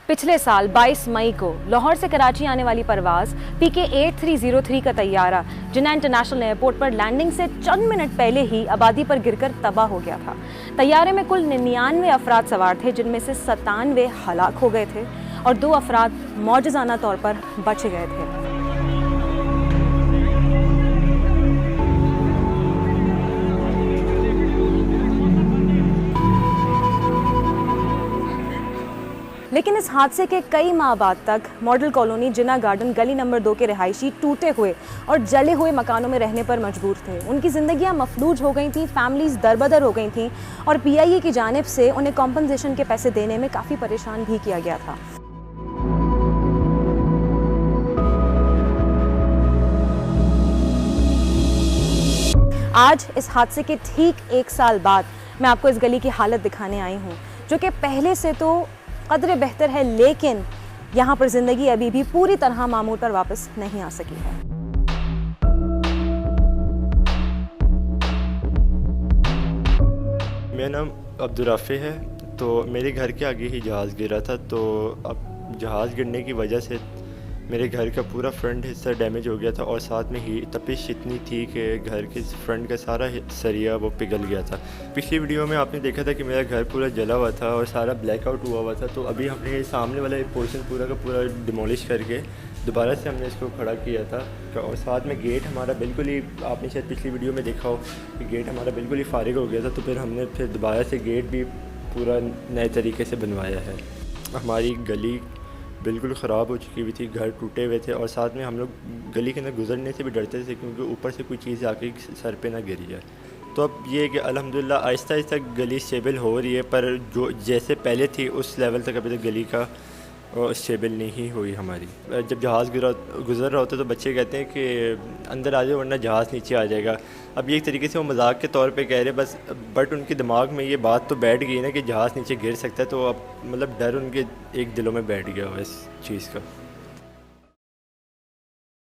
पिछले साल 22 मई को लाहौर से कराची आने वाली परवाज़ PK 8303 का तैयारा जिन्ना इंटरनेशनल एयरपोर्ट पर लैंडिंग से चंद मिनट पहले ही आबादी पर गिरकर तबाह हो गया था। तैयारे में कुल 99 अफराद सवार थे, जिनमें से 97 हलाक हो गए थे और 2 अफराद मौजज़ाना तौर पर बच गए थे। लेकिन इस हादसे के कई माह बाद तक मॉडल कॉलोनी जिन्ना गार्डन गली नंबर 2 के रिहायशी टूटे हुए और जले हुए मकानों में रहने पर मजबूर थे। उनकी ज़िंदगियां मफलूज हो गई थीं, फैमिलीज़ दरबदर हो गई थीं और PIA की जानिब से उन्हें कॉम्पनसेशन के पैसे देने में काफ़ी परेशान भी किया गया था। आज इस हादसे के ठीक 1 साल बाद मैं आपको इस गली की हालत दिखाने आई हूँ, जो कि पहले से तो कदरे बेहतर है, लेकिन यहाँ पर ज़िंदगी अभी भी पूरी तरह मामूल पर वापस नहीं आ सकी है। मेरा नाम अब्दुर्राफ़ी है। तो मेरे घर के आगे ही जहाज़ गिरा था। तो अब जहाज़ गिरने की वजह से मेरे घर का पूरा फ्रंट हिस्सा डैमेज हो गया था और साथ में ही तपिश इतनी थी कि घर के फ्रंट का सारा सरिया वो पिघल गया था। पिछली वीडियो में आपने देखा था कि मेरा घर पूरा जला हुआ था और सारा ब्लैकआउट हुआ था। तो अभी हमने सामने वाला एक पोर्शन पूरा का पूरा डिमोलिश करके दोबारा से हमने इसको खड़ा किया था। और साथ में गेट हमारा बिल्कुल ही, आपने शायद पिछली वीडियो में देखा हो कि गेट हमारा बिल्कुल ही फारिग हो गया था। तो फिर हमने दोबारा से गेट भी पूरा नए तरीके से बनवाया है। हमारी गली बिल्कुल ख़राब हो चुकी हुई थी, घर टूटे हुए थे और साथ में हम लोग गली के अंदर गुजरने से भी डरते थे क्योंकि ऊपर से कोई चीज़ आके सर पे ना गिरी जाए। तो अब ये है कि अल्हम्दुलिल्लाह आहिस्ता आहिस्ता गली स्टेबल हो रही है, पर जो जैसे पहले थी उस लेवल तक अभी तक गली का स्टेबल नहीं हुई हमारी। जब जहाज़ गुज़र रहा होता तो बच्चे कहते हैं कि अंदर आ जाओ वरना जहाज़ नीचे आ जाएगा। अब ये एक तरीके से वो मजाक के तौर पे कह रहे बस, बट उनके दिमाग में ये बात तो बैठ गई ना कि जहाज़ नीचे गिर सकता है। तो अब मतलब डर उनके एक दिलों में बैठ गया हुआ इस चीज़ का।